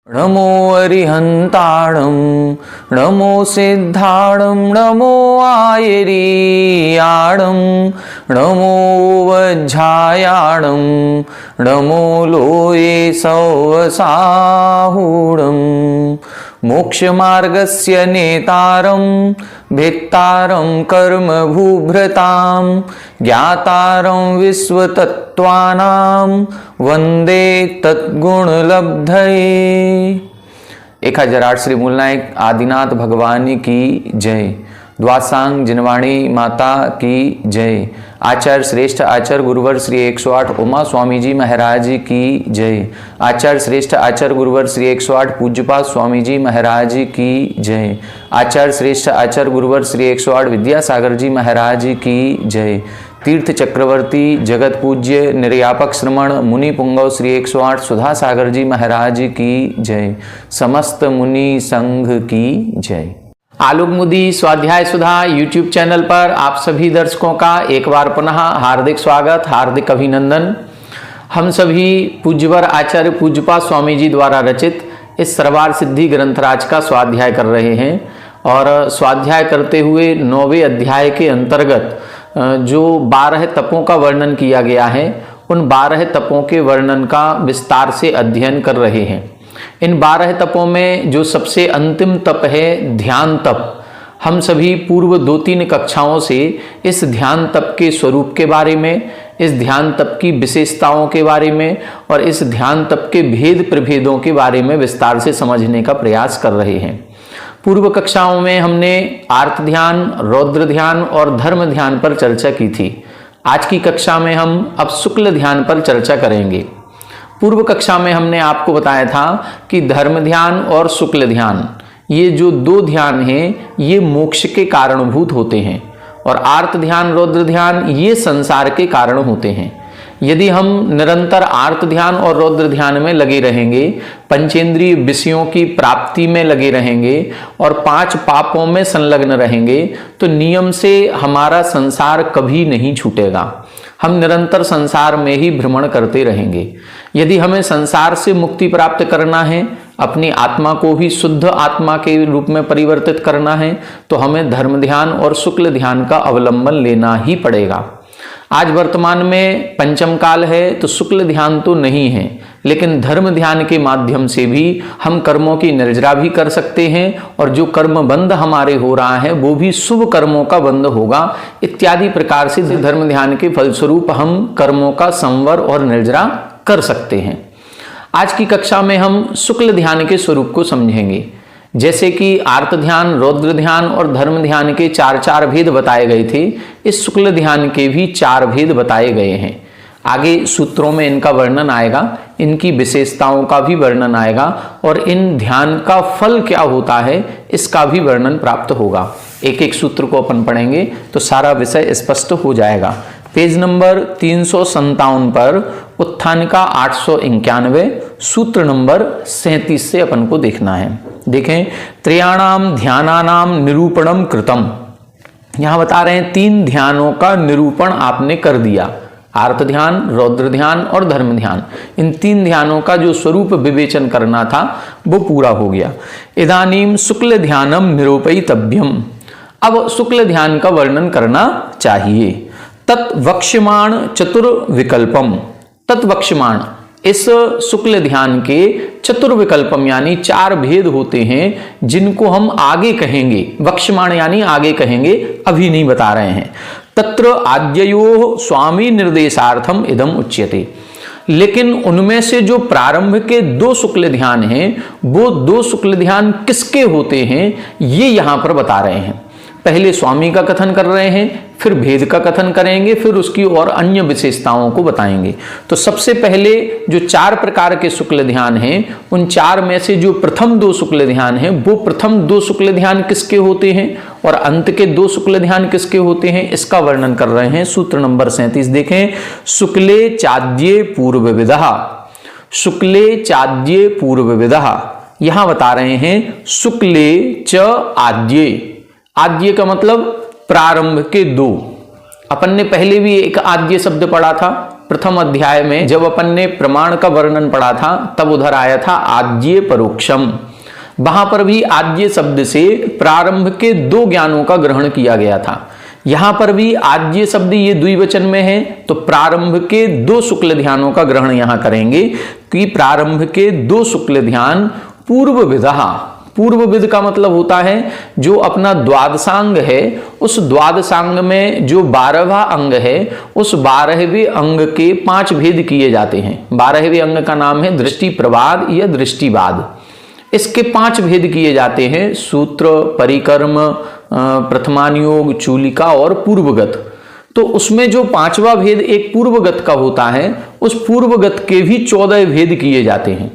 नमो अरिहंताणं नमो सिद्धाणं नमो आयरीयाणं नमो वज्झायाणं नमो लोये सौवसाहूणं मोक्षमार्गस्य नेतारं भेत्तारं कर्मभूभृतां ज्ञातारं विश्वतत्त्वानां वंदे तद्गुणलब्धये। 1008 श्री मूलनायक आदिनाथ भगवान की जय। द्वासांग जिनवाणी माता की जय। आचार्य श्रेष्ठ आचार्य गुरुवर श्री 108 उमा स्वामी जी महाराज की जय। आचार्य श्रेष्ठ आचार्य गुरुवर श्री 108 पूज्यपाद स्वामी जी महाराज की जय। आचार्य श्रेष्ठ आचार्य गुरुवर श्री 108 विद्यासागर जी महाराज की जय। तीर्थ चक्रवर्ती जगत पूज्य निर्यापक श्रमण मुनि पुंगव श्री 108 सुधा सागर जी महाराज की जय। समस्त मुनि संघ की जय। आलोक मुदी स्वाध्याय सुधा यूट्यूब चैनल पर आप सभी दर्शकों का एक बार पुनः हार्दिक स्वागत, हार्दिक अभिनंदन। हम सभी पूज्यवर आचार्य पूज्यपाद स्वामी जी द्वारा रचित इस सर्वार सिद्धि ग्रंथराज का स्वाध्याय कर रहे हैं और स्वाध्याय करते हुए 9वें अध्याय के अंतर्गत जो 12 तपों का वर्णन किया गया है उन 12 तपों के वर्णन का विस्तार से अध्ययन कर रहे हैं। इन 12 तपों में जो सबसे अंतिम तप है ध्यान तप, हम सभी पूर्व 2-3 कक्षाओं से इस ध्यान तप के स्वरूप के बारे में, इस ध्यान तप की विशेषताओं के बारे में और इस ध्यान तप के भेद प्रभेदों के बारे में विस्तार से समझने का प्रयास कर रहे हैं। पूर्व कक्षाओं में हमने आर्त ध्यान, रौद्र ध्यान और धर्म ध्यान पर चर्चा की थी। आज की कक्षा में हम अब शुक्ल ध्यान पर चर्चा करेंगे। पूर्व कक्षा में हमने आपको बताया था कि धर्म ध्यान और शुक्ल ध्यान, ये जो 2 ध्यान हैं ये मोक्ष के कारणभूत होते हैं और आर्त ध्यान, रौद्र ध्यान ये संसार के कारण होते हैं। यदि हम निरंतर आर्त ध्यान और रौद्र ध्यान में लगे रहेंगे, पंचेंद्रिय विषयों की प्राप्ति में लगे रहेंगे और 5 पापों में संलग्न रहेंगे तो नियम से हमारा संसार कभी नहीं छूटेगा। हम निरंतर संसार में ही भ्रमण करते रहेंगे। यदि हमें संसार से मुक्ति प्राप्त करना है, अपनी आत्मा को भी शुद्ध आत्मा के रूप में परिवर्तित करना है तो हमें धर्म ध्यान और शुक्ल ध्यान का अवलंबन लेना ही पड़ेगा। आज वर्तमान में पंचम काल है तो शुक्ल ध्यान तो नहीं है, लेकिन धर्म ध्यान के माध्यम से भी हम कर्मों की निर्जरा भी कर सकते हैं और जो कर्म बंध हमारे हो रहा है वो भी शुभ कर्मों का बंध होगा। इत्यादि प्रकार से धर्म ध्यान के फलस्वरूप हम कर्मों का संवर और निर्जरा कर सकते हैं। आज की कक्षा में हम शुक्ल ध्यान के स्वरूप को समझेंगे। जैसे कि आर्त ध्यान, रौद्र ध्यान और धर्म ध्यान के 4 भेद बताए गए थे, इस शुक्ल ध्यान के भी 4 भेद बताए गए हैं। आगे सूत्रों में इनका वर्णन आएगा, इनकी विशेषताओं का भी वर्णन आएगा और इन ध्यान का फल क्या होता है इसका भी वर्णन प्राप्त होगा। एक एक सूत्र को अपन पढ़ेंगे तो सारा विषय स्पष्ट हो जाएगा। पेज नंबर 357 पर उत्थान का 891 सूत्र नंबर 37 से अपन को देखना है। देखें, त्रयाणाम ध्यानानाम निरूपणम कृतम। यहां बता रहे हैं 3 ध्यानों का निरूपण आपने कर दिया, आर्त ध्यान, रौद्र ध्यान और धर्म ध्यान। इन 3 ध्यानों का जो स्वरूप विवेचन करना था वो पूरा हो गया। इदानीम शुक्ल ध्यानम निरूपयितव्यम। अब शुक्ल ध्यान का वर्णन करना चाहिए। तत्वक्ष्यमाण चतुर्विकल्पम। तत्वक्ष्यमाण, इस शुक्ल ध्यान के चतुर्विकल्पम यानी 4 भेद होते हैं जिनको हम आगे कहेंगे। वक्ष्यमाण यानी आगे कहेंगे, अभी नहीं बता रहे हैं। तत्र आद्ययोः स्वामी निर्देशार्थम इदम उच्यते। लेकिन उनमें से जो प्रारंभ के 2 शुक्ल ध्यान हैं वो 2 शुक्ल ध्यान किसके होते हैं ये यहां पर बता रहे हैं। पहले स्वामी का कथन कर रहे हैं, फिर भेद का कथन करेंगे, फिर उसकी और अन्य विशेषताओं को बताएंगे। तो सबसे पहले जो 4 प्रकार के शुक्ल ध्यान हैं उन 4 में से जो प्रथम 2 शुक्ल ध्यान हैं वो प्रथम 2 शुक्ल ध्यान किसके होते हैं और अंत के 2 शुक्ल ध्यान किसके होते हैं इसका वर्णन कर रहे हैं। सूत्र नंबर 37 देखें, शुक्ले चाद्ये पूर्वविदः। शुक्ले चाद्ये पूर्वविदः, यहां बता रहे हैं शुक्ले च आद्ये। आद्य का मतलब प्रारंभ के 2। अपन ने पहले भी एक आद्य शब्द पढ़ा था, प्रथम अध्याय में जब अपन ने प्रमाण का वर्णन पढ़ा था तब उधर आया था आद्य परोक्षम। वहां पर भी आद्य शब्द से प्रारंभ के दो ज्ञानों का ग्रहण किया गया था। यहां पर भी आद्य शब्द ये द्विवचन में है, तो प्रारंभ के दो शुक्ल ध्यानों का ग्रहण यहां करेंगे कि प्रारंभ के दो शुक्ल ध्यान पूर्व विधा। पूर्व विध का मतलब होता है जो अपना द्वादशांग है, उस द्वादशांग में जो 12वां अंग है, उस 12वें अंग के 5 भेद किए जाते हैं। 12वें अंग का नाम है दृष्टि प्रवाद या दृष्टिवाद। इसके 5 भेद किए जाते हैं, सूत्र, परिकर्म, प्रथमानुयोग, चूलिका और पूर्वगत। तो उसमें जो 5वां भेद एक पूर्वगत का होता है, उस पूर्वगत के भी 14 भेद किए जाते हैं।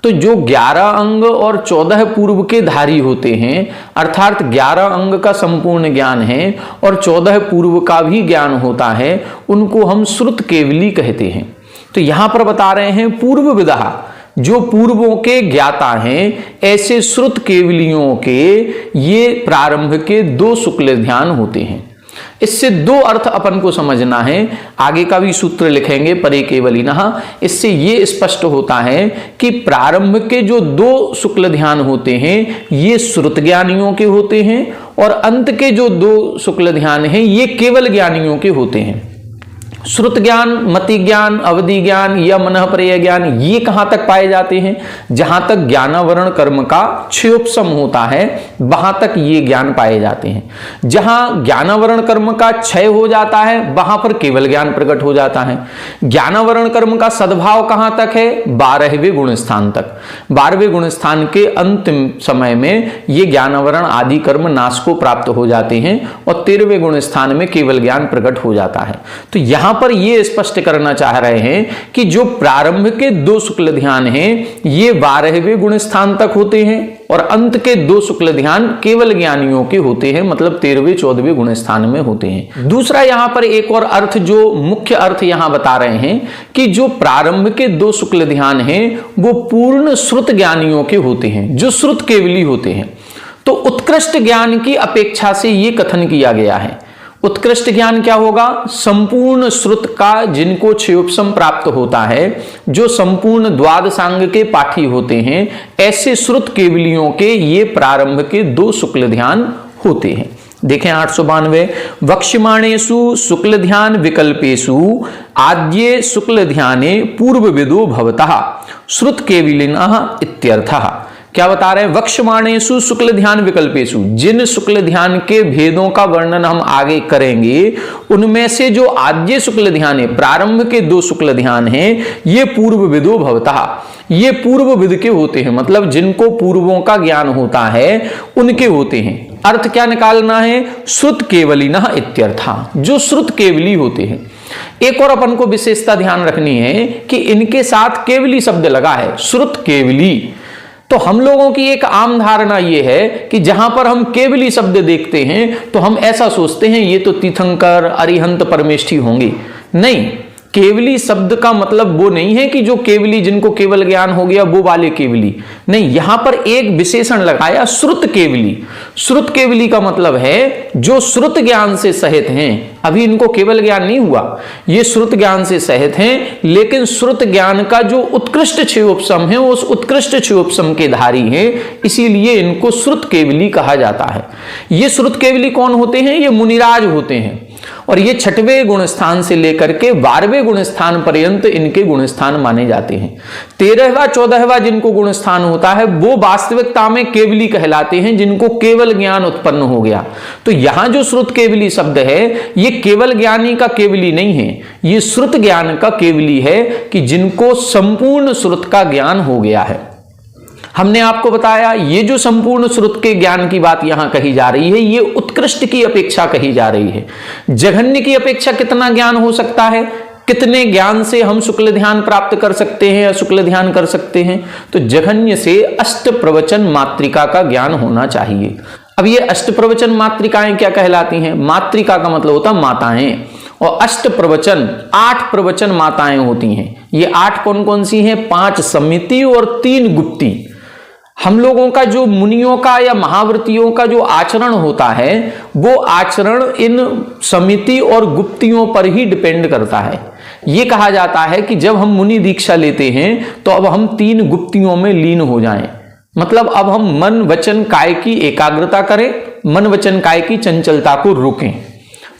तो जो 11 अंग और 14 पूर्व के धारी होते हैं, अर्थात 11 अंग का संपूर्ण ज्ञान है और 14 पूर्व का भी ज्ञान होता है, उनको हम श्रुत केवली कहते हैं। तो यहां पर बता रहे हैं पूर्व विधा, जो पूर्वों के ज्ञाता हैं, ऐसे श्रुत केवलियों के ये प्रारंभ के 2 शुक्ल ध्यान होते हैं। इससे 2 अर्थ अपन को समझना है, आगे का भी सूत्र लिखेंगे परे केवलिनः। इससे ये स्पष्ट होता है कि प्रारंभ के जो 2 शुक्ल ध्यान होते हैं ये श्रुत ज्ञानियों के होते हैं और अंत के जो 2 शुक्ल ध्यान हैं ये केवल ज्ञानियों के होते हैं। श्रुत ज्ञान, मति ज्ञान, अवधि ज्ञान या मनःप्रय ज्ञान ये कहां तक पाए जाते हैं? जहां तक ज्ञानावरण कर्म का क्षयोपशम होता है वहां तक ये ज्ञान पाए जाते हैं। जहां ज्ञानावरण कर्म का क्षय हो जाता है वहां पर केवल ज्ञान प्रकट हो जाता है। ज्ञानावरण कर्म का सद्भाव कहां तक है? 12वें गुण स्थान तक। 12वें गुण स्थान के अंतिम समय में ये ज्ञानावरण आदि कर्म नाश को प्राप्त हो जाते हैं और 13वें गुण स्थान में केवल ज्ञान प्रकट हो जाता है। तो यहां पर यह स्पष्ट करना चाह रहे हैं कि जो प्रारंभ के 2 शुक्ल ध्यान हैं ये 12वें गुण स्थान तक होते हैं और अंत के 2 शुक्ल ध्यान केवल ज्ञानियों के होते हैं, मतलब 13वें 14वें गुण स्थान में होते हैं। दूसरा यहां पर एक और अर्थ, जो मुख्य अर्थ यहां बता रहे हैं कि जो प्रारंभ के 2 शुक्ल ध्यान हैं वो पूर्ण श्रुत ज्ञानियों के होते हैं, जो श्रुत केवली होते हैं। तो उत्कृष्ट ज्ञान की अपेक्षा से यह कथन किया गया है। उत्कृष्ट ज्ञान क्या होगा? संपूर्ण श्रुत का जिनको क्षयोपशम प्राप्त होता है, जो संपूर्ण द्वादशांग के पाठी होते हैं, ऐसे श्रुत केवलियों के ये प्रारंभ के 2 शुक्ल ध्यान होते हैं। देखें 892, वक्ष्यमाणेषु शुक्ल ध्यान विकल्पेषु आद्ये शुक्ल ध्याने पूर्व विदो भवतः श्रुत केवलिनः इत्यर्थः। क्या बता रहे हैं? वक्ष्यमाणेषु शुक्ल ध्यान विकल्पेषु, जिन शुक्ल ध्यान के भेदों का वर्णन हम आगे करेंगे उनमें से जो आद्य शुक्ल ध्यान है, प्रारंभ के 2 शुक्ल ध्यान हैं, ये पूर्व विदो भवतः, ये पूर्व विद के होते हैं, मतलब जिनको पूर्वों का ज्ञान होता है उनके होते हैं। अर्थ क्या निकालना है? श्रुत केवलिनः इत्यर्थः, जो श्रुत केवली होते हैं। एक और अपन को विशेषता ध्यान रखनी है कि इनके साथ केवली शब्द लगा है, श्रुत केवली। तो हम लोगों की एक आम धारणा यह है कि जहां पर हम केवली शब्द देखते हैं तो हम ऐसा सोचते हैं ये तो तीर्थंकर, अरिहंत, परमेष्ठी होंगे। नहीं, केवली शब्द का मतलब वो नहीं है कि जो केवली, जिनको केवल ज्ञान हो गया वो वाले केवली। नहीं, यहां पर एक विशेषण लगाया, श्रुत केवली। श्रुत केवली का मतलब है जो श्रुत ज्ञान से सहित हैं। अभी इनको केवल ज्ञान नहीं हुआ, ये श्रुत ज्ञान से सहित हैं, लेकिन श्रुत ज्ञान का जो उत्कृष्ट क्षयोपशम है उस उत्कृष्ट क्षयोपशम के धारी हैं, इसीलिए इनको श्रुत केवली कहा जाता है। ये श्रुत केवली कौन होते हैं? ये मुनिराज होते हैं और ये 6वें गुण स्थान से लेकर के 12वें गुण स्थान पर्यंत इनके गुण स्थान माने जाते हैं। 13वां 14वां जिनको गुण स्थान होता है वो वास्तविकता में केवली कहलाते हैं, जिनको केवल ज्ञान उत्पन्न हो गया। तो यहां जो श्रुत केवली शब्द है ये केवल ज्ञानी का केवली नहीं है, ये श्रुत ज्ञान का केवली है कि जिनको संपूर्ण श्रुत का ज्ञान हो गया है। हमने आपको बताया ये जो संपूर्ण श्रुत के ज्ञान की बात यहां कही जा रही है ये उत्कृष्ट की अपेक्षा कही जा रही है। जघन्य की अपेक्षा कितना ज्ञान हो सकता है? कितने ज्ञान से हम शुक्ल ध्यान प्राप्त कर सकते हैं या शुक्ल ध्यान कर सकते हैं? तो जघन्य से अष्ट प्रवचन मात्रिका का ज्ञान होना चाहिए। अब ये अष्ट प्रवचन मात्रिकाएं क्या कहलाती हैं? मात्रिका का मतलब होता है माताएं, और अष्ट प्रवचन 8 प्रवचन माताएं होती हैं। ये 8 कौन कौन सी हैं? 5 समिति और 3 गुप्ती। हम लोगों का जो मुनियों का या महाव्रतियों का जो आचरण होता है वो आचरण इन समिति और गुप्तियों पर ही डिपेंड करता है। ये कहा जाता है कि जब हम मुनि दीक्षा लेते हैं तो अब हम 3 गुप्तियों में लीन हो जाएं। मतलब अब हम मन वचन काय की एकाग्रता करें, मन वचन काय की चंचलता को रोकें,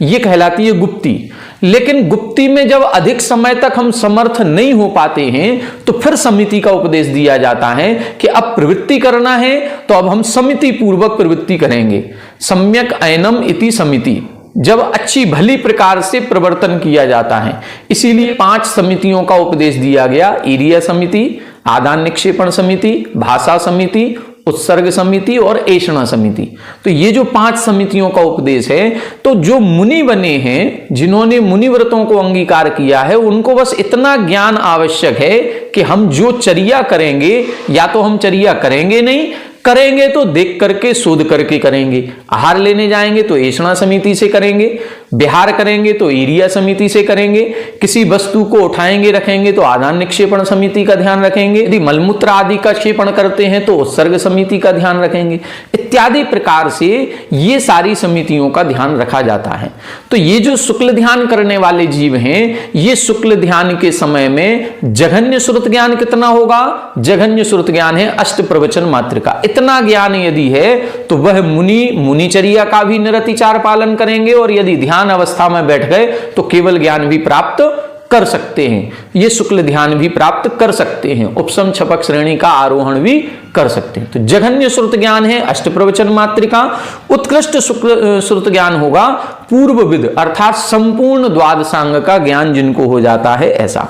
ये कहलाती है गुप्ती। लेकिन गुप्ती में जब अधिक समय तक हम समर्थ नहीं हो पाते हैं तो फिर समिति का उपदेश दिया जाता है कि अब प्रवृत्ति करना है तो अब हम समिति पूर्वक प्रवृत्ति करेंगे। सम्यक ऐनम इति समिति, जब अच्छी भली प्रकार से प्रवर्तन किया जाता है। इसीलिए 5 समितियों का उपदेश दिया गया, ईरिया समिति, आदान निक्षेपण समिति, भाषा समिति, उत्सर्ग समिति और ऐषणा समिति। तो ये जो 5 समितियों का उपदेश है, तो जो मुनि बने हैं, जिन्होंने मुनिव्रतों को अंगीकार किया है, उनको बस इतना ज्ञान आवश्यक है कि हम जो चर्या करेंगे, या तो हम चर्या करेंगे नहीं, करेंगे तो देख करके शोध करके करेंगे। आहार लेने जाएंगे तो ऐषणा समिति से करेंगे, विहार करेंगे तो ईरिया समिति से करेंगे, किसी वस्तु को उठाएंगे रखेंगे तो आदान निक्षेपण समिति का ध्यान रखेंगे, यदि मलमूत्र आदि का क्षेपण करते हैं तो उत्सर्ग समिति का ध्यान रखेंगे, इत्यादि प्रकार से ये सारी समितियों का ध्यान रखा जाता है। तो ये जो शुक्ल ध्यान करने वाले जीव हैं, ये शुक्ल ध्यान के समय में जघन्य श्रुत ज्ञान कितना होगा? जघन्य श्रुत ज्ञान है 8 प्रवचन मात्र का। इतना ज्ञान यदि है तो वह मुनिचर्या का भी निरतिचार पालन करेंगे, और यदि ध्यान अवस्था में बैठ गए तो केवल ज्ञान भी प्राप्त कर सकते हैं, ये शुक्ल ध्यान भी प्राप्त कर सकते हैं, उपसम छपक श्रेणी का आरोहण भी कर सकते हैं। तो जघन्य श्रुत ज्ञान है 8 प्रवचन मात्रिका। उत्कृष्ट शुक्ल श्रुत ज्ञान होगा पूर्वविद, अर्थात संपूर्ण द्वादशांग का ज्ञान जिनको हो जाता है ऐसा।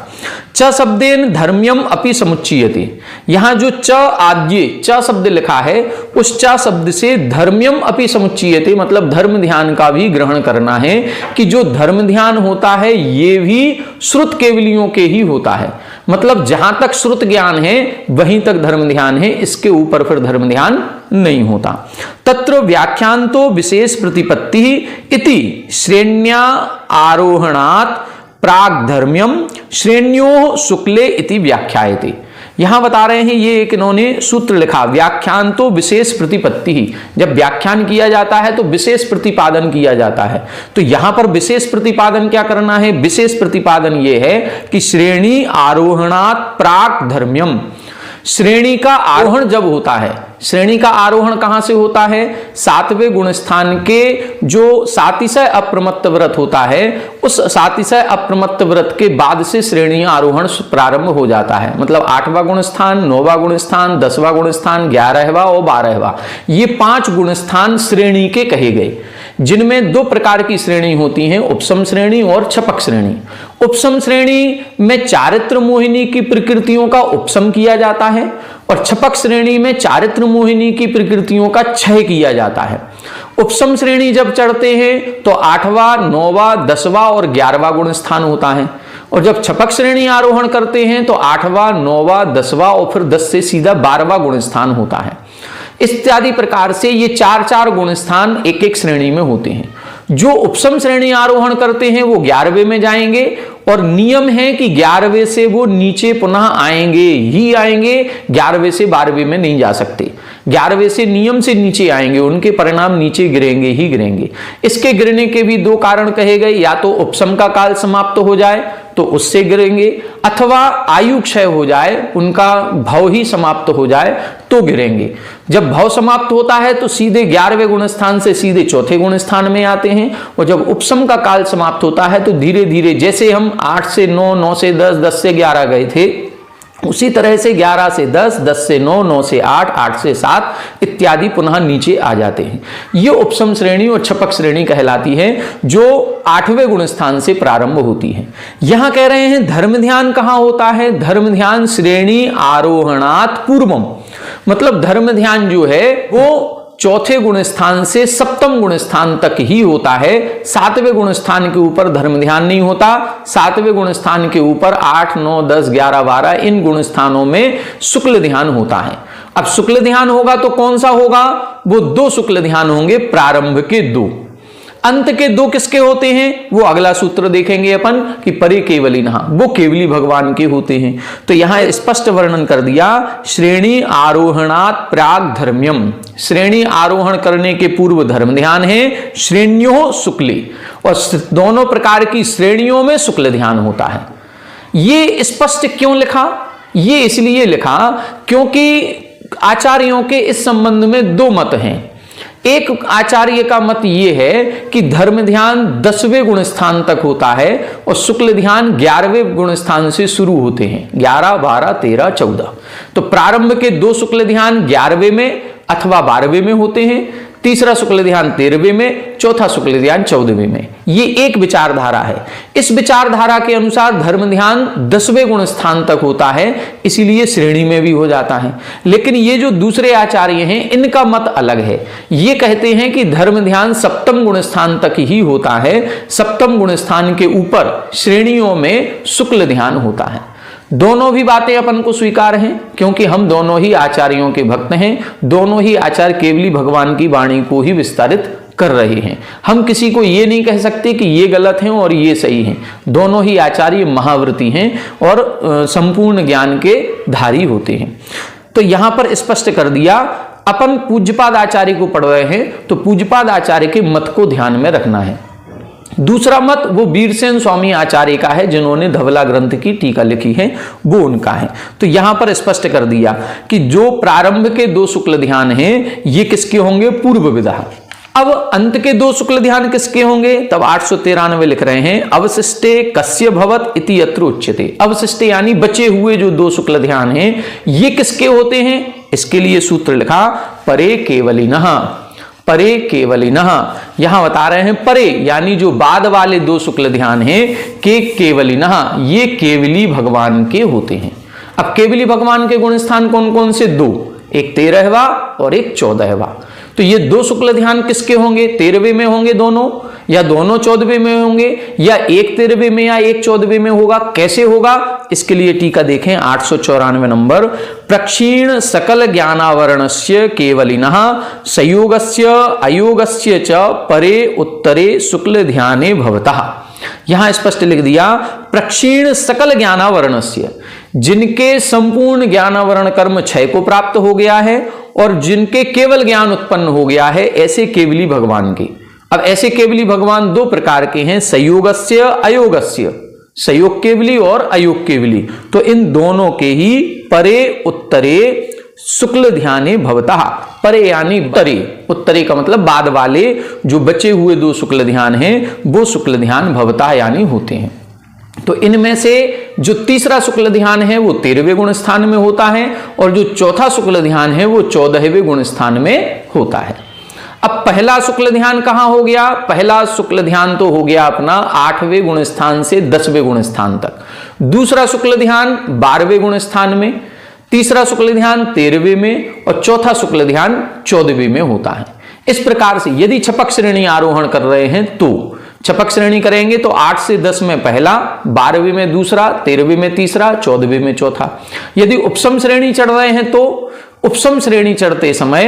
च शब्देन धर्म्यम अपि समुच्चीयते, यहां जो च आद्य च शब्द लिखा है, उस च शब्द से धर्म्यम अपि समुच्चीयते, मतलब धर्म ध्यान का भी ग्रहण करना है कि जो धर्म ध्यान होता है ये भी श्रुत केवलियों के ही होता है। मतलब जहां तक श्रुत ज्ञान है वहीं तक धर्म ध्यान है, इसके ऊपर फिर धर्म ध्यान नहीं होता। तत्र व्याख्यांतो विशेष प्रतिपत्ति इति श्रेण्या आरोहणात् प्राग धर्म्यम श्रेण्यो शुक्ले इति व्याख्यायते। यहां बता रहे हैं, ये एक इन्होंने सूत्र लिखा, व्याख्यान तो विशेष प्रतिपत्ति ही, जब व्याख्यान किया जाता है तो विशेष प्रतिपादन किया जाता है। तो यहां पर विशेष प्रतिपादन क्या करना है? विशेष प्रतिपादन ये है कि श्रेणी आरोहणात् प्राक धर्म्यम, श्रेणी का आरोहण जब होता है, श्रेणी का आरोहण कहां से होता है? 7वें गुण स्थान के जो सातिशय अप्रमत्त व्रत होता है, उस सातिशय अप्रमत्त व्रत के बाद से श्रेणी आरोहण प्रारंभ हो जाता है। मतलब 8वां गुण स्थान, 9वां गुण स्थान, 10वां गुण स्थान, 11वां और 12वां, ये 5 गुण स्थान श्रेणी के कहे गए, जिनमें 2 प्रकार की श्रेणी होती हैं, उपसम श्रेणी और छपक श्रेणी। उपसम श्रेणी में चारित्र मोहिनी की प्रकृतियों का उपसम किया जाता है, और छपक श्रेणी में चारित्र मोहिनी की प्रकृतियों का क्षय किया जाता है। उपसम श्रेणी जब चढ़ते हैं तो 8वां, 9वां, 10वां और 11वां गुण स्थान होता है, और जब छपक श्रेणी आरोहण करते हैं तो 8वां, 9वां, 10वां और फिर 10 से सीधा 12वां गुण स्थान होता है। इत्यादि प्रकार से ये 4-4 गुण स्थान एक एक श्रेणी में होते हैं। जो उपसम श्रेणी आरोहण करते हैं वो 11वें में जाएंगे, और नियम है कि 11वें से वो नीचे पुनः आएंगे ही आएंगे, 11वें से 12वें में नहीं जा सकते। 11वें से नियम से नीचे आएंगे, उनके परिणाम नीचे गिरेंगे ही गिरेंगे। इसके गिरने के भी 2 कारण कहे गए, या तो उपसम का काल समाप्त हो जाए तो उससे गिरेंगे, अथवा आयु क्षय हो जाए, उनका भव ही समाप्त हो जाए तो गिरेंगे। जब भव समाप्त होता है तो सीधे 11वें गुण स्थान से सीधे 4थे गुण स्थान में आते हैं, और जब उपसम का काल समाप्त होता है तो धीरे धीरे, जैसे हम 8 से 9, 9 से 10, 10 से 11 गए थे, उसी तरह से 11 से 10, 10 से 9, 9 से 8, 8 से 7 इत्यादि पुनः नीचे आ जाते हैं। ये उपसम श्रेणी और छपक श्रेणी कहलाती है, जो 8वें गुण स्थान से प्रारंभ होती है। यहां कह रहे हैं धर्म ध्यान कहां होता है? धर्म ध्यान श्रेणी आरोहणात् पूर्वम, मतलब धर्म ध्यान जो है वो 4थे गुण स्थान से 7वें गुण स्थान तक ही होता है। 7वें गुण स्थान के ऊपर धर्म ध्यान नहीं होता। 7वें गुण स्थान के ऊपर 8, 9, 10, 11, 12 इन गुण स्थानों में शुक्ल ध्यान होता है। अब शुक्ल ध्यान होगा तो कौन सा होगा? वो 2 शुक्ल ध्यान होंगे, प्रारंभ के 2। अंत के 2 किसके होते हैं? वो अगला सूत्र देखेंगे अपन कि परे केवलिनः, वो केवली भगवान के होते हैं। तो यहां स्पष्ट वर्णन कर दिया, श्रेणी आरोहणात् प्राग धर्म्यम, श्रेणी आरोहण करने के पूर्व धर्म ध्यान है, श्रेण्यो शुक्ली, और दोनों प्रकार की श्रेणियों में शुक्ल ध्यान होता है। ये स्पष्ट क्यों लिखा? ये इसलिए लिखा क्योंकि आचार्यों के इस संबंध में दो मत हैं। एक आचार्य का मत ये है कि धर्म ध्यान 10वें गुण स्थान तक होता है और शुक्ल ध्यान 11वें गुण स्थान से शुरू होते हैं, 11, 12, 13, 14। तो प्रारंभ के 2 शुक्ल ध्यान 11वें में अथवा 12वें में होते हैं, तीसरा शुक्ल ध्यान 13वें में, चौथा शुक्ल ध्यान 14वें में। ये एक विचारधारा है। इस विचारधारा के अनुसार धर्म ध्यान 10वें गुण स्थान तक होता है, इसीलिए श्रेणी में भी हो जाता है। लेकिन ये जो दूसरे आचार्य हैं, इनका मत अलग है। ये कहते हैं कि धर्म ध्यान 7वें गुण स्थान तक ही होता है, 7वें गुण स्थान के ऊपर श्रेणियों में शुक्ल ध्यान होता है। दोनों भी बातें अपन को स्वीकार हैं, क्योंकि हम दोनों ही आचार्यों के भक्त हैं। दोनों ही आचार्य केवली भगवान की वाणी को ही विस्तारित कर रहे हैं। हम किसी को ये नहीं कह सकते कि ये गलत हैं और ये सही हैं। दोनों ही आचार्य महाव्रती हैं और संपूर्ण ज्ञान के धारी होते हैं। तो यहां पर स्पष्ट कर दिया। अपन पूज्यपाद आचार्य को पढ़ रहे हैं, तो पूज्यपाद आचार्य के मत को ध्यान में रखना है। दूसरा मत वो वीरसेन स्वामी आचार्य का है, जिन्होंने धवला ग्रंथ की टीका लिखी है, वो उनका है। तो यहां पर स्पष्ट कर दिया कि जो प्रारंभ के 2 शुक्ल ध्यान हैं, ये किसके होंगे? पूर्व विधा। अब अंत के 2 शुक्ल ध्यान किसके होंगे? तब 893 लिख रहे हैं, अवशिष्टे कस्य भवत इति यत्र उच्यते। अवशिष्टे यानी बचे हुए जो 2 शुक्ल ध्यान हैं, ये किसके होते हैं? इसके लिए सूत्र लिखा, परे केवलिनः। परे केवलिनः, यहां बता रहे हैं परे यानी जो बाद वाले 2 शुक्ल ध्यान हैं के केवलिनः, ये केवली भगवान के होते हैं। अब केवली भगवान के गुण स्थान कौन कौन से? 2, एक 13वां और एक 14वां। तो ये 2 शुक्ल ध्यान किसके होंगे? 13वें में होंगे दोनों, या दोनों 14वें में होंगे, या एक 13वें में या एक 14वें में होगा? कैसे होगा? इसके लिए टीका देखें 894 नंबर। प्रक्षीण सकल ज्ञानावरणस्य केवलिनः संयोगस्य अयोगस्य च परे उत्तरे शुक्ल ध्याने भवतः। यहां स्पष्ट लिख दिया, प्रक्षीण सकल ज्ञानावरणस्य, जिनके संपूर्ण ज्ञानावरण कर्म क्षय को प्राप्त हो गया है और जिनके केवल ज्ञान उत्पन्न हो गया है, ऐसे केवली भगवान के। अब ऐसे केवली भगवान 2 प्रकार के हैं, संयोगस्य अयोगस्य, संयोग केवली और अयोग केवली। तो इन दोनों के ही परे उत्तरे शुक्ल ध्याने भवतः। परे यानी उत्तरे, उत्तरे का मतलब बाद वाले जो बचे हुए 2 शुक्ल ध्यान हैं, वो शुक्ल ध्यान भवतः यानी होते हैं। तो इनमें से जो तीसरा शुक्ल ध्यान है वो 13वें गुण स्थान में होता है और जो चौथा शुक्ल ध्यान है वो 14वें गुण स्थान में होता है। अब पहला शुक्ल ध्यान कहां हो गया? पहला शुक्ल ध्यान तो हो गया अपना 8वें गुण स्थान से 10वें गुण स्थान तक। दूसरा शुक्ल ध्यान 12वें गुण स्थान में, तीसरा शुक्ल ध्यान 13वें में और चौथा शुक्ल ध्यान 14वें में होता है। इस प्रकार से यदि छपक श्रेणी आरोहण कर रहे हैं तो छपक श्रेणी करेंगे तो 8 से 10 में पहला, 12वें में दूसरा, 13वें में तीसरा, 14वें में चौथा। यदि उपसम श्रेणी चढ़ रहे हैं तो उपसम श्रेणी चढ़ते समय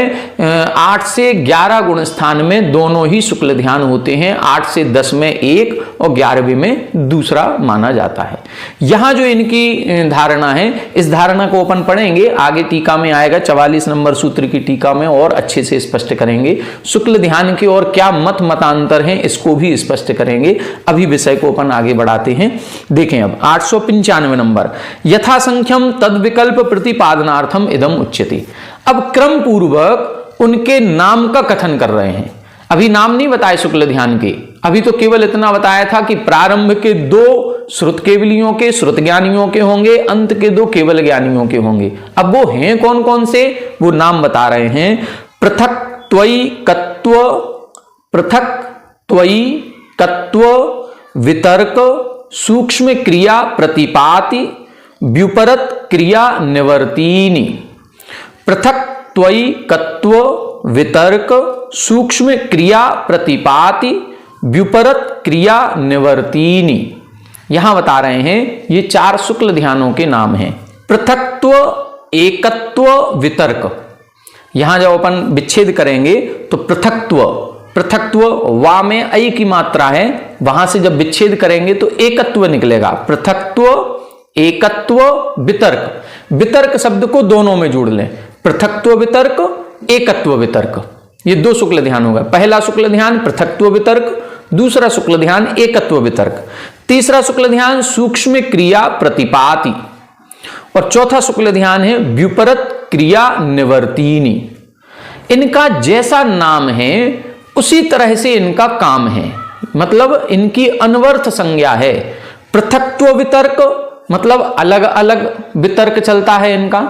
8 से 11 गुण स्थान में दोनों ही शुक्ल ध्यान होते हैं। 8 से 10 में एक और 11वें में दूसरा माना जाता है। यहां जो इनकी धारणा है, इस धारणा को अपन पढ़ेंगे, आगे टीका में आएगा 44 नंबर सूत्र की टीका में और अच्छे से स्पष्ट करेंगे। शुक्ल ध्यान के और क्या मत मतांतर हैं इसको भी स्पष्ट करेंगे। अभी विषय को अपन आगे बढ़ाते हैं। देखें अब 895 नंबर, यथासंख्यम तद विकल्प प्रतिपादनार्थम इदम उच्यते। अब क्रम पूर्वक उनके नाम का कथन कर रहे हैं। अभी नाम नहीं बताए शुक्ल ध्यान के, अभी तो केवल इतना बताया था कि प्रारंभ के 2 श्रुत केवलियों के, श्रुत ज्ञानियों के होंगे, अंत के 2 केवल ज्ञानियों के होंगे। अब वो हैं कौन कौन से, वो नाम बता रहे हैं। पृथक्त्वैकत्व, पृथक्त्वैकत्व वितर्क सूक्ष्म क्रिया प्रतिपाति व्युपरत क्रिया निवर्तीनि। पृथक्त्वैकत्व वितर्क सूक्ष्म क्रिया प्रतिपाति व्युपरत क्रिया निवर्तीनि। यहां बता रहे हैं ये 4 शुक्ल ध्यानों के नाम हैं। पृथक्त्व, एकत्व, वितर्क। यहां जब अपन विच्छेद करेंगे तो पृथक्त्व, पृथक्त्व वा में ऐ की मात्रा है, वहां से जब विच्छेद करेंगे तो एकत्व निकलेगा। पृथक्त्व, एकत्व, वितर्क। वितर्क शब्द को दोनों में जोड़ लें, पृथक्त्व वितर्क, एकत्व वितर्क। ये 2 शुक्ल ध्यान हो गए। पहला शुक्ल ध्यान पृथक्त्व वितर्क, दूसरा शुक्ल ध्यान एकत्व वितर्क। तीसरा शुक्ल ध्यान सूक्ष्म क्रिया प्रतिपाति, और चौथा शुक्ल ध्यान है व्युपरत क्रिया निवर्तिनी। इनका जैसा नाम है उसी तरह से इनका काम है, मतलब इनकी अनवर्थ संज्ञा है। पृथक्त्व वितर्क मतलब अलग अलग वितर्क चलता है इनका।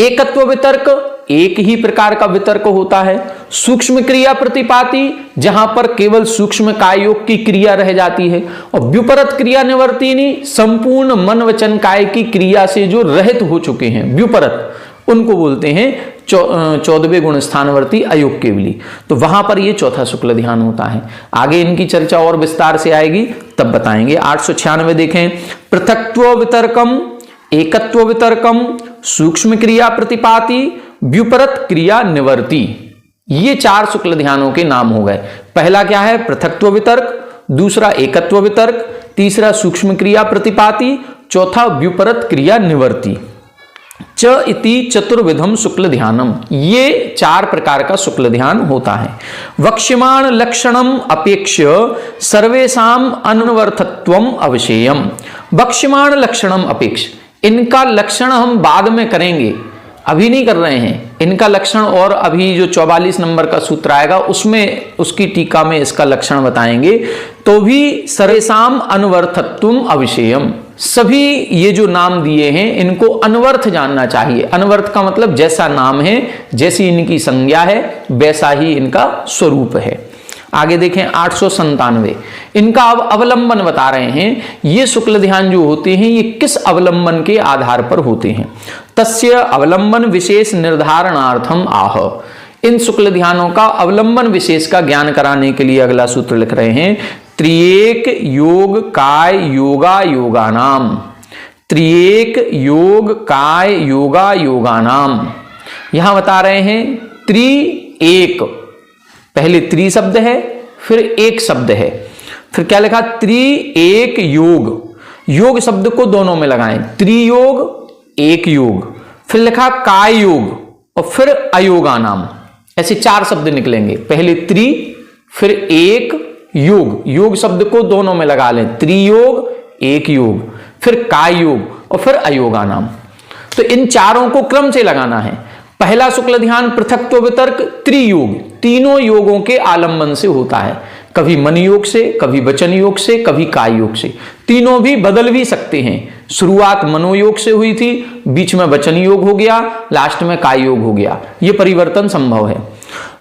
एकत्व वितर्क एक ही प्रकार का वितर्क होता है। सूक्ष्म क्रिया प्रतिपाति जहां पर केवल सूक्ष्म काय योग की क्रिया रह जाती है, और व्युपरत क्रिया निवर्तिनी संपूर्ण मन वचन काय की क्रिया से जो रहित हो चुके हैं व्युपरत, उनको बोलते हैं 14वें गुण स्थानवर्ती अयोग केवली। तो वहां पर ये चौथा शुक्ल ध्यान होता है। आगे इनकी चर्चा और विस्तार से आएगी तब बताएंगे। 896 देखें, पृथक्त्व वितर्कम, एकत्व वितर्कम, सूक्ष्म क्रिया प्रतिपाति, व्युपरत क्रिया निवर्ति, ये 4 शुक्ल ध्यानों के नाम हो गए। पहला क्या है? पृथक्त्व वितर्क, दूसरा एकत्व वितर्क, तीसरा सूक्ष्म क्रिया प्रतिपाति, चौथा व्युपरत क्रिया निवर्ति। च इति चतुर्विधम शुक्ल ध्यानम, ये 4 प्रकार का शुक्ल ध्यान होता है। वक्ष्यमाण लक्षणम अपेक्ष सर्वेषाम अनवर्थत्वम अवशेयम। वक्ष्यमाण लक्षणम अपेक्ष, इनका लक्षण हम बाद में करेंगे, अभी नहीं कर रहे हैं इनका लक्षण। और अभी जो 44 नंबर का सूत्र आएगा उसमें, उसकी टीका में इसका लक्षण बताएंगे। तो भी सर्वेषाम अनवर्थत्वम अविषयम, सभी ये जो नाम दिए हैं इनको अनवर्थ जानना चाहिए। अनवर्थ का मतलब जैसा नाम है, जैसी इनकी संज्ञा है, वैसा ही इनका स्वरूप है। आगे देखें 897, इनका अब अवलंबन बता रहे हैं। ये शुक्ल ध्यान जो होते हैं ये किस अवलंबन के आधार पर होते हैं? तस्य अवलंबन विशेष निर्धारणार्थम आह। इन शुक्ल ध्यानों का अवलंबन विशेष का ज्ञान कराने के लिए अगला सूत्र लिख रहे हैं, त्रिएक योग काय योगा योगानाम। त्रिएक योग काय योगा योगानाम, यहां बता रहे हैं त्रिएक, पहले त्रि शब्द है फिर एक शब्द है, फिर क्या लिखा? त्रिएक योग। योग शब्द को दोनों में लगाएं, त्रियोग एक योग, फिर लिखा काय योग और फिर अयोगानाम। ऐसे 4 शब्द निकलेंगे, पहले त्रि फिर एक योग, योग शब्द को दोनों में लगा लें, त्रियोग एक योग, फिर काय योग और फिर अयोगानाम। तो इन चारों को क्रम से लगाना है। पहला शुक्ल ध्यान पृथक्त्व वितर्क त्रियोग, तीनों योगों के आलंबन से होता है, कभी मन योग से, कभी वचन योग से, कभी काय योग से। तीनों भी बदल भी सकते हैं, शुरुआत मनोयोग से हुई थी, बीच में वचन योग हो गया, लास्ट में काय योग हो गया, ये परिवर्तन संभव है।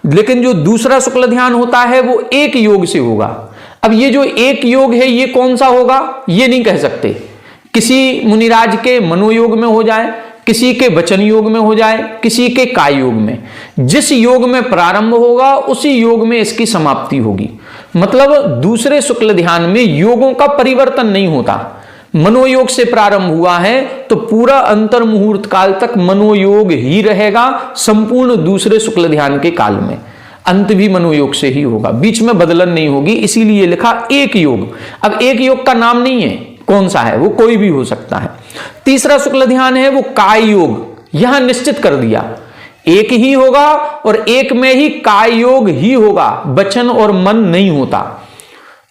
लेकिन जो दूसरा शुक्ल ध्यान होता है वो एक योग से होगा। अब ये जो एक योग है ये कौन सा होगा ये नहीं कह सकते। किसी मुनिराज के मनोयोग में हो जाए, किसी के वचन योग में हो जाए, किसी के काय योग में। जिस योग में प्रारंभ होगा उसी योग में इसकी समाप्ति होगी। मतलब दूसरे शुक्ल ध्यान में योगों का परिवर्तन नहीं होता। मनोयोग से प्रारंभ हुआ है तो पूरा अंतर मुहूर्त काल तक मनोयोग ही रहेगा, संपूर्ण दूसरे शुक्ल ध्यान के काल में अंत भी मनोयोग से ही होगा, बीच में बदलन नहीं होगी, इसीलिए लिखा एक योग। अब एक योग का नाम नहीं है, कौन सा है वो कोई भी हो सकता है। तीसरा शुक्ल ध्यान है वो काय योग, यहां निश्चित कर दिया एक ही होगा और एक में ही काय योग ही होगा, वचन और मन नहीं होता।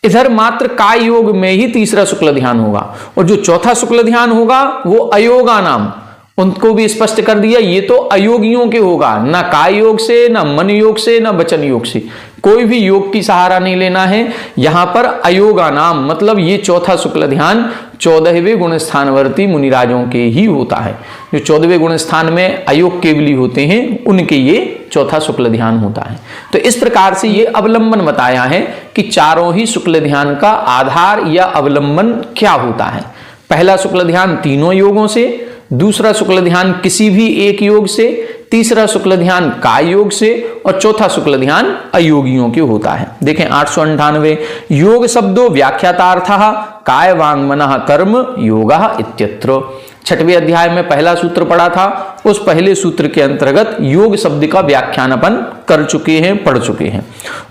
इधर मात्र काय योग में ही तीसरा शुक्ल ध्यान होगा। और जो चौथा शुक्ल ध्यान होगा वो अयोगा नाम, उनको भी स्पष्ट कर दिया ये तो अयोगियों के होगा, ना काय योग से, ना मन योग से, ना वचन योग से, कोई भी योग की सहारा नहीं लेना है। यहां पर अयोगा नाम मतलब ये चौथा शुक्ल ध्यान 14वें गुण स्थानवर्ती मुनिराजों के ही होता है। जो 14वें गुण स्थान में अयोग केवली होते हैं उनके ये चौथा शुक्ल ध्यान होता है। तो इस प्रकार से ये अवलंबन बताया है कि चारों ही शुक्ल ध्यान का आधार या अवलंबन क्या होता है। पहला शुक्ल ध्यान तीनों योगों से, दूसरा शुक्ल ध्यान किसी भी एक योग से, तीसरा शुक्ल ध्यान काय योग से और चौथा शुक्ल ध्यान अयोगियों के होता है। देखें 898, योग शब्दों व्याख्यातार्थः काय वांग मनः कर्म योगः इत्यत्र। 6वें अध्याय में पहला सूत्र पढ़ा था, उस पहले सूत्र के अंतर्गत योग शब्द का व्याख्यानपन कर चुके हैं, पढ़ चुके हैं।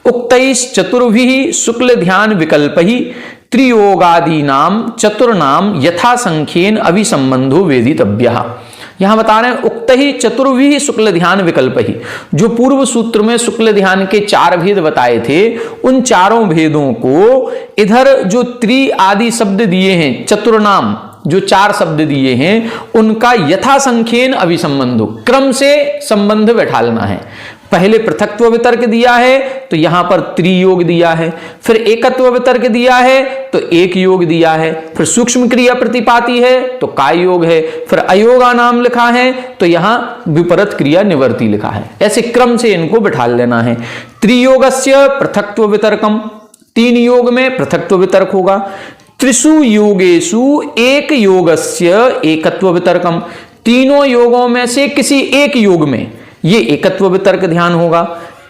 उक्तैश्च चतुर्भिः शुक्ल ध्यान विकल्पैः त्रियोगादीनाम चतुर्नाम यथा संख्येन अभिसंबंधो वेदितव्यः। यहां बता रहे हैं उक्त ही चतुर्विह शुक्ल ध्यान विकल्प ही, जो पूर्व सूत्र में शुक्ल ध्यान के 4 भेद बताए थे, उन चारों भेदों को इधर जो त्रि आदि शब्द दिए हैं, चतुर्नाम जो 4 शब्द दिए हैं, उनका यथा संख्येन अभिसंबंधो, क्रम से संबंध बैठालना है। पहले पृथक्त्व वितर्क दिया है तो यहां पर त्रियोग दिया है, फिर एकत्व वितर्क दिया है तो एक योग दिया है, फिर सूक्ष्म क्रिया प्रतिपाती है तो काय योग है, फिर अयोगा नाम लिखा है तो यहां विपरीत क्रिया निवर्ती लिखा है। ऐसे क्रम से इनको बिठा लेना है। त्रियोगस्य पृथक्त्व वितर्कम, 3 योग में पृथक्त्व वितर्क होगा। त्रिषु योगेषु एक योगस्य एकत्व वितर्कम, तीनों योगों में से किसी एक योग में ये एकत्व वितर्क ध्यान होगा।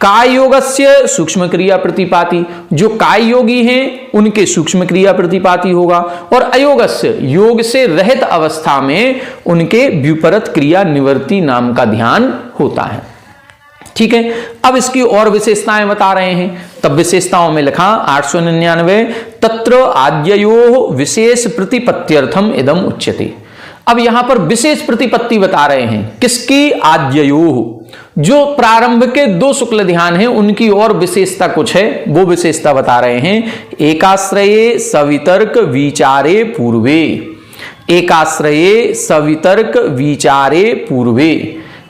काय योगस्य सूक्ष्म क्रिया प्रतिपाती, जो काय योगी हैं उनके सूक्ष्म क्रिया प्रतिपाती होगा। और अयोगस्य योग से रहित अवस्था में उनके विपरीत क्रिया निवर्ती नाम का ध्यान होता है। ठीक है, अब इसकी और विशेषताएं बता रहे हैं। तब विशेषताओं में लिखा 899 तत्र आद्ययो विशेष प्रतिपत्त्यर्थम इदम उच्यते। अब यहां पर विशेष प्रतिपत्ति बता रहे हैं, किसकी? आद्ययो, जो प्रारंभ के 2 शुक्ल ध्यान हैं उनकी और विशेषता कुछ है, वो विशेषता बता रहे हैं। एकाश्रये सवितर्क विचारे पूर्वे, एकाश्रये सवितर्क विचारे पूर्वे,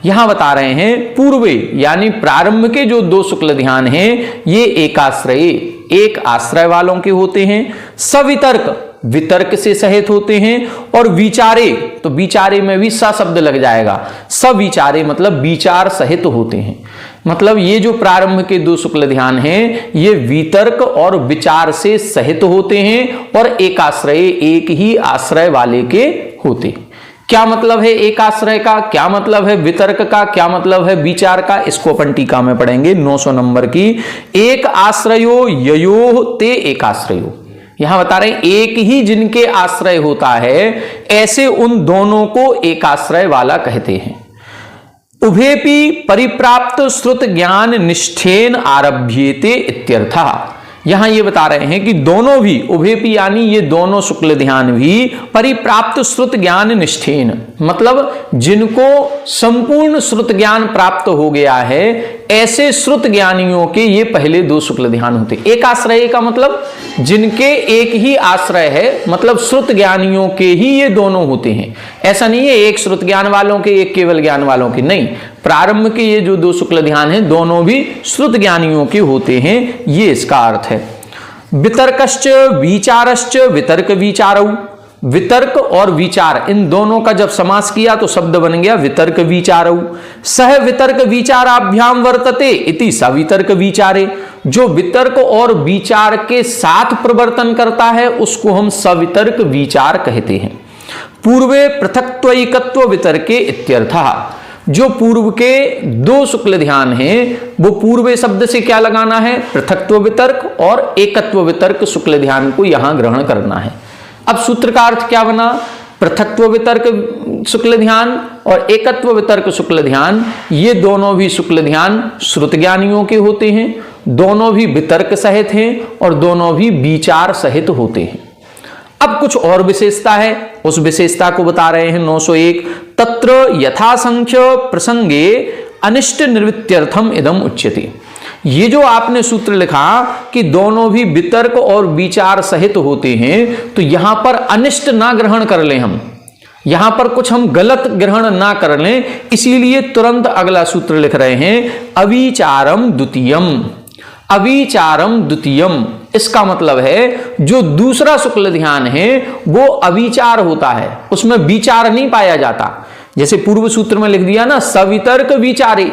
यहां बता रहे हैं पूर्वे यानी प्रारंभ के जो 2 शुक्ल ध्यान हैं ये एकाश्रये, एक आश्रय वालों के होते हैं, सवितर्क वितर्क से सहित होते हैं, और विचारे तो विचारे में भी स शब्द लग जाएगा, सविचारे मतलब विचार सहित होते हैं। मतलब ये जो प्रारंभ के 2 शुक्ल ध्यान हैं ये वितर्क और विचार से सहित होते हैं और एक आश्रय, एक ही आश्रय वाले के होते हैं। क्या मतलब है एक आश्रय का, क्या मतलब है वितर्क का, क्या मतलब है विचार का, इसको अपन टीका में पढ़ेंगे 900 नंबर की। एक आश्रयो ययो ते एक आश्रयो, यहां बता रहे हैं एक ही जिनके आश्रय होता है ऐसे उन दोनों को एक आश्रय वाला कहते हैं। उभेपि परिप्राप्त श्रुत ज्ञान निष्ठेन आरभ्येते इत्यर्थः, यहां ये बता रहे हैं कि दोनों भी, उभेपि यानी ये दोनों शुक्ल ध्यान भी, परिप्राप्त श्रुत ज्ञान निष्ठेन मतलब जिनको संपूर्ण श्रुत ज्ञान प्राप्त हो गया है ऐसे श्रुत ज्ञानियों के ये पहले 2 शुक्ल ध्यान होते। एक आश्रय का मतलब जिनके एक ही आश्रय है, मतलब श्रुत ज्ञानियों के ही ये दोनों होते हैं। ऐसा नहीं है एक श्रुत ज्ञान वालों के, एक केवल ज्ञान वालों के, नहीं, प्रारंभ के ये जो 2 शुक्ल ध्यान हैं दोनों भी श्रुत ज्ञानियों के होते हैं, ये इसका अर्थ है। वितर्कश्च विचारश्च वितर्क विचारौ, वितर्क और विचार इन दोनों का जब समास किया तो शब्द बन गया वितर्क विचारौ। सह वितर्क विचाराभ्याम वर्तते इति सवितर्क विचारे, जो वितर्क और विचार के साथ प्रवर्तन करता है उसको हम सवितर्क विचार कहते हैं। पूर्वे पृथक्त्वैकत्व वितर्के इत्यर्थः, जो पूर्व के 2 शुक्ल ध्यान हैं वो पूर्वे शब्द से क्या लगाना है? पृथक्त्व वितर्क और एकत्व वितर्क शुक्ल ध्यान को यहां ग्रहण करना है। अब सूत्र का अर्थ क्या बना? पृथक्त्व वितर्क शुक्ल ध्यान और एकत्व वितर्क शुक्ल ध्यान, ये दोनों भी शुक्ल ध्यान श्रुत ज्ञानियों के होते हैं, दोनों भी वितर्क सहित हैं और दोनों भी विचार सहित होते हैं। अब कुछ और विशेषता है, उस विशेषता को बता रहे हैं 901 तत्र यथासंख्य प्रसंगे अनिष्ट निवृत्त्यर्थम इदम उच्यते। ये जो आपने सूत्र लिखा कि दोनों भी वितर्क और विचार सहित होते हैं, तो यहां पर अनिष्ट ना ग्रहण कर लें, हम यहां पर कुछ हम गलत ग्रहण ना कर लें, इसीलिए तुरंत अगला सूत्र लिख रहे हैं अविचारम द्वितीयम। अविचारम द्वितीयम इसका मतलब है जो दूसरा शुक्ल ध्यान है वो अविचार होता है, उसमें विचार नहीं पाया जाता। जैसे पूर्व सूत्र में लिख दिया ना सवितर्क विचारे,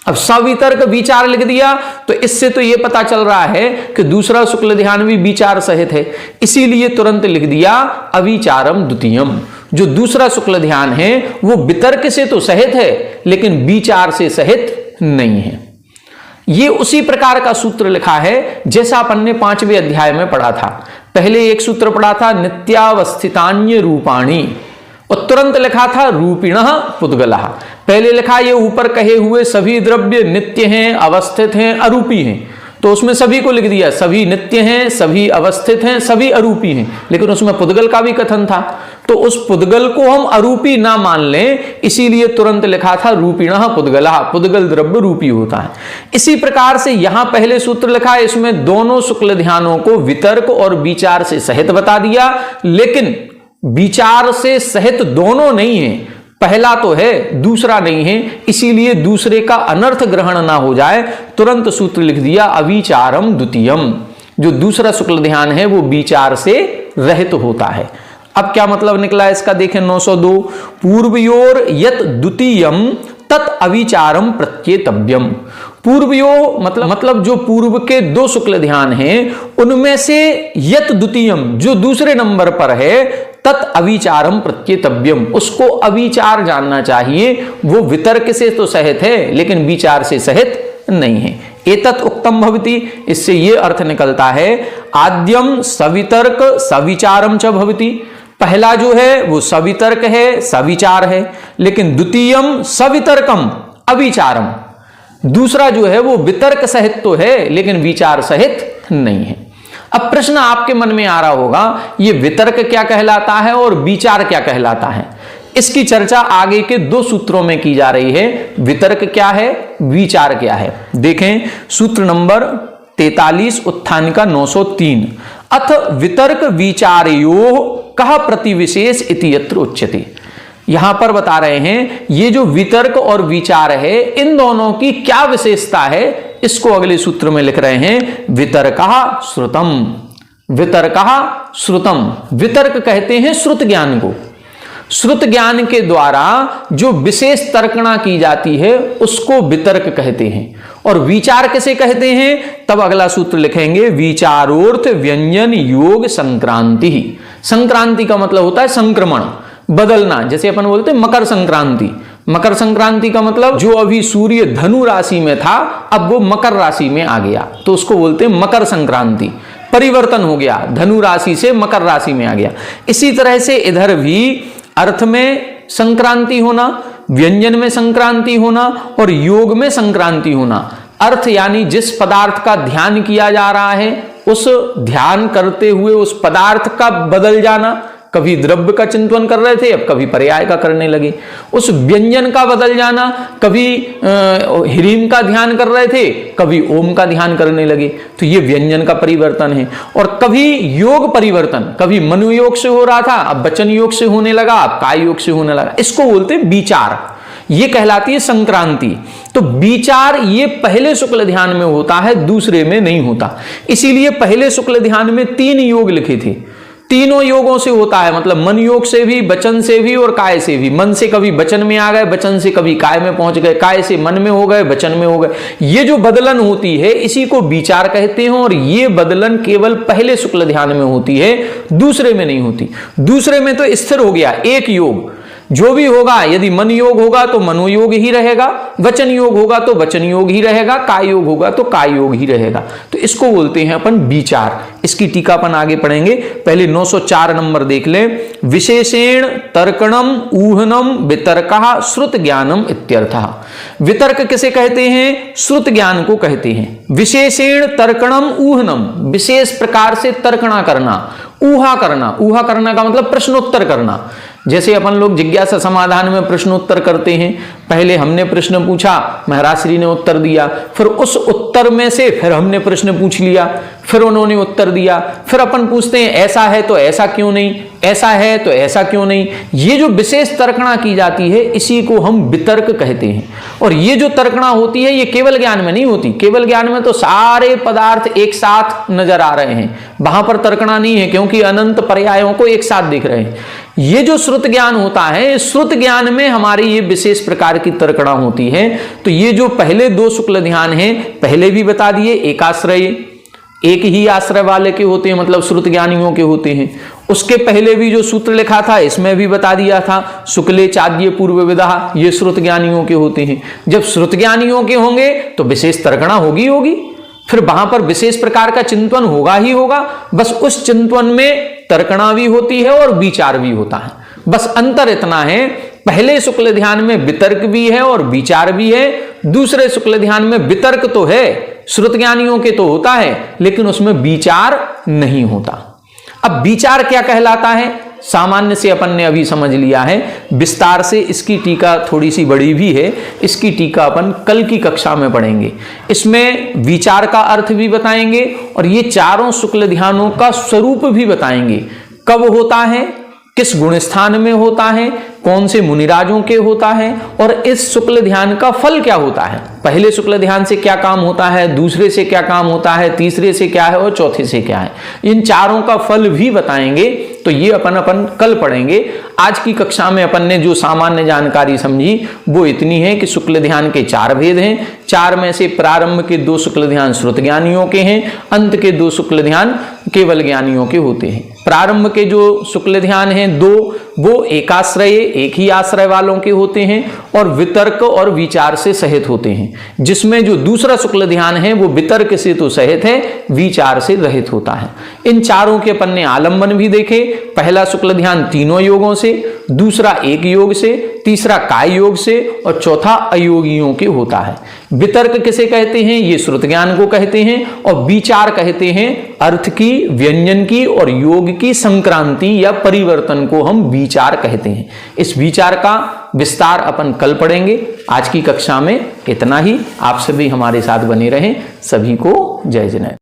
अब सवितर्क विचार लिख दिया तो इससे तो यह पता चल रहा है कि दूसरा शुक्ल ध्यान भी विचार सहित है, इसीलिए तुरंत लिख दिया अविचारम द्वितीयम। जो दूसरा शुक्ल ध्यान है वो वितर्क से तो सहित है लेकिन विचार से सहित नहीं है। ये उसी प्रकार का सूत्र लिखा है जैसा अपन ने 5वें अध्याय में पढ़ा था। पहले एक सूत्र पढ़ा था नित्यावस्थितान्य रूपाणी और तुरंत लिखा था रूपिणः पुद्गलः। पहले लिखा ये ऊपर कहे हुए सभी द्रव्य नित्य हैं, अवस्थित हैं, अरूपी हैं, तो उसमें सभी को लिख दिया सभी नित्य हैं, सभी अवस्थित हैं, सभी अरूपी हैं, लेकिन उसमें पुद्गल का भी कथन था। तो उस पुद्गल को हम अरूपी ना मान लें, इसीलिए तुरंत लिखा था रूपिणः पुद्गलः, पुद्गल द्रव्य रूपी होता है। इसी प्रकार से यहां पहले सूत्र लिखा है, इसमें दोनों शुक्ल ध्यानों को वितर्क और विचार से सहित बता दिया, लेकिन विचार से सहित दोनों नहीं है, पहला तो है दूसरा नहीं है, इसीलिए दूसरे का अनर्थ ग्रहण ना हो जाए, तुरंत सूत्र लिख दिया अविचारम द्वितीयम। जो दूसरा शुक्ल ध्यान है वो विचार से रहित होता है। अब क्या मतलब निकला इसका, देखें 902, पूर्वयोर यत द्वितीयम तत् अविचारम प्रत्येतव्यम। पूर्वयो मतलब जो पूर्व के दो शुक्ल ध्यान हैं उनमें से यत द्वितीयम जो दूसरे नंबर पर है, तत् अविचारम प्रत्येतव्यम, उसको अविचार जानना चाहिए। वो वितर्क से तो सहित है लेकिन विचार से सहित नहीं है। एतत् उक्तम भवति, इससे ये अर्थ निकलता है आद्यम सवितर्क सविचारम च भवति। पहला जो है वो सवितर्क है, सविचार है, लेकिन द्वितीयम सवितर्कम अविचारम, दूसरा जो है वो वितर्क सहित तो है लेकिन विचार सहित नहीं है। अब प्रश्न आपके मन में आ रहा होगा, ये वितर्क क्या कहलाता है और विचार क्या कहलाता है? इसकी चर्चा आगे के दो सूत्रों में की जा रही है। वितर्क क्या है, विचार क्या है? देखें सूत्र नंबर 43 उत्थानिका 903, अथ वितर्क विचारयोः कः प्रतिविशेष इति यत्र उच्यते। यहां पर बता रहे हैं ये जो वितर्क और विचार है इन दोनों की क्या विशेषता है, इसको अगले सूत्र में लिख रहे हैं वितर्कः श्रुतम। वितर्कः श्रुतम, वितर्क कहते हैं श्रुत ज्ञान को। श्रुत ज्ञान के द्वारा जो विशेष तर्कणा की जाती है उसको वितर्क कहते हैं। और विचार किसे कहते हैं, तब अगला सूत्र लिखेंगे विचारोर्थ व्यंजन योग संक्रांति। संक्रांति का मतलब होता है संक्रमण, बदलना। जैसे अपन बोलते हैं मकर संक्रांति, मकर संक्रांति का मतलब जो अभी सूर्य धनु राशि में था अब वो मकर राशि में आ गया, तो उसको बोलते हैं मकर संक्रांति। परिवर्तन हो गया, धनु राशि से मकर राशि में आ गया। इसी तरह से इधर भी अर्थ में संक्रांति होना, व्यंजन में संक्रांति होना और योग में संक्रांति होना। अर्थ यानी जिस पदार्थ का ध्यान किया जा रहा है उस ध्यान करते हुए उस पदार्थ का बदल जाना। कभी द्रव्य का चिंतन कर रहे थे, अब कभी पर्याय का करने लगे। उस व्यंजन का बदल जाना, कभी ह्रीम का ध्यान कर रहे थे, कभी ओम का ध्यान करने लगे, तो ये व्यंजन का परिवर्तन है। और कभी योग परिवर्तन, कभी मनोयोग से हो रहा था अब वचन योग से होने लगा, अब काय योग से होने लगा, इसको बोलते हैं विचार। ये कहलाती है संक्रांति। तो विचार ये पहले शुक्ल ध्यान में होता है, दूसरे में नहीं होता। इसीलिए पहले शुक्ल ध्यान में 3 योग लिखे थे। तीनों योगों से होता है, मतलब मन योग से भी, वचन से भी और काय से भी। मन से कभी वचन में आ गए, वचन से कभी काय में पहुंच गए, काय से मन में हो गए, वचन में हो गए। ये जो बदलन होती है इसी को विचार कहते हैं। और ये बदलन केवल पहले शुक्ल ध्यान में होती है, दूसरे में नहीं होती। दूसरे में तो स्थिर हो गया एक योग, जो भी होगा, यदि मन योग होगा तो मनोयोग ही रहेगा, वचन योग होगा तो वचन योग ही रहेगा, काय योग होगा तो काय योग ही रहेगा। तो इसको बोलते हैं अपन विचार। इसकी टीका अपन आगे पढ़ेंगे। पहले 904 नंबर देख लें। विशेषेण तर्कणम ऊहनम वितर्कः श्रुत ज्ञानम इत्यर्थः। वितर्क किसे कहते हैं, श्रुत ज्ञान को कहते हैं। विशेषेण तर्कणम ऊहनम, विशेष प्रकार से तर्कणा करना, ऊहा करना। ऊहा करना का मतलब प्रश्नोत्तर करना। जैसे अपन लोग जिज्ञासा समाधान में प्रश्नोत्तर करते हैं, पहले हमने प्रश्न पूछा, महाराज श्री ने उत्तर दिया, फिर उस उत्तर में से फिर हमने प्रश्न पूछ लिया, फिर उन्होंने उत्तर दिया, फिर अपन पूछते हैं ऐसा है तो ऐसा क्यों नहीं, ऐसा है तो ऐसा क्यों नहीं। ये जो विशेष तर्कणा की जाती है इसी को हम वितर्क कहते हैं। और ये जो तर्कणा होती है ये केवल ज्ञान में नहीं होती। केवल ज्ञान में तो सारे पदार्थ एक साथ नजर आ रहे हैं, वहां पर तर्कणा नहीं है क्योंकि अनंत पर्यायों को एक साथ देख रहे हैं। ये जो श्रुत ज्ञान होता है, श्रुत ज्ञान में हमारी ये विशेष प्रकार की तर्कणा होती है। तो ये जो पहले 2 शुक्ल ध्यान हैं, पहले भी बता दिए, एकाश्रय, एक ही आश्रय वाले के होते हैं, मतलब श्रुत ज्ञानियों के होते हैं। उसके पहले भी जो सूत्र लिखा था इसमें भी बता दिया था, शुक्ले चाद्य पूर्व विदा, ये श्रुत ज्ञानियों के होते हैं। जब श्रुत ज्ञानियों के होंगे तो विशेष तर्कणा होगी, फिर वहां पर विशेष प्रकार का चिंतन होगा ही होगा। बस उस चिंतन में तर्कणा भी होती है और विचार भी होता है। बस अंतर इतना है, पहले शुक्ल ध्यान में वितर्क भी है और विचार भी है, दूसरे शुक्ल ध्यान में वितर्क तो है, श्रुत ज्ञानियों के तो होता है, लेकिन उसमें विचार नहीं होता। अब विचार क्या कहलाता है, सामान्य से अपन ने अभी समझ लिया है, विस्तार से इसकी टीका थोड़ी सी बड़ी भी है, इसकी टीका अपन कल की कक्षा में पढ़ेंगे। इसमें विचार का अर्थ भी बताएंगे और ये चारों शुक्ल ध्यानों का स्वरूप भी बताएंगे, कब होता है, किस गुण स्थान में होता है, कौन से मुनिराजों के होता है और इस शुक्ल ध्यान का फल क्या होता है। पहले शुक्ल ध्यान से क्या काम होता है, दूसरे से क्या काम होता है, तीसरे से क्या है और चौथे से क्या है, इन चारों का फल भी बताएंगे। तो ये अपन कल पढ़ेंगे। आज की कक्षा में अपन ने जो सामान्य जानकारी समझी वो इतनी है कि शुक्ल ध्यान के 4 भेद हैं। 4 में से प्रारंभ के 2 शुक्ल ध्यान श्रुत ज्ञानियों के हैं, अंत के 2 शुक्ल ध्यान केवल ज्ञानियों के होते हैं। प्रारंभ के जो शुक्ल ध्यान हैं 2, वो एकाश्रय, एक ही आश्रय वालों के होते हैं और वितर्क और विचार से सहित होते हैं, जिसमें जो दूसरा शुक्ल ध्यान है वो वितर्क से तो सहित है, विचार से रहित होता है। इन चारों के अपन ने आलंबन भी देखे। पहला शुक्ल ध्यान 3 योगों से, दूसरा 1 योग से, तीसरा काय योग से और चौथा अयोगियों के होता है। वितर्क किसे कहते हैं, ये श्रुत ज्ञान को कहते हैं और विचार कहते हैं अर्थ की, व्यंजन की और योग की संक्रांति या परिवर्तन को हम विचार कहते हैं। इस विचार का विस्तार अपन कल पढ़ेंगे। आज की कक्षा में इतना ही। आप सभी हमारे साथ बने रहें। सभी को जय जय।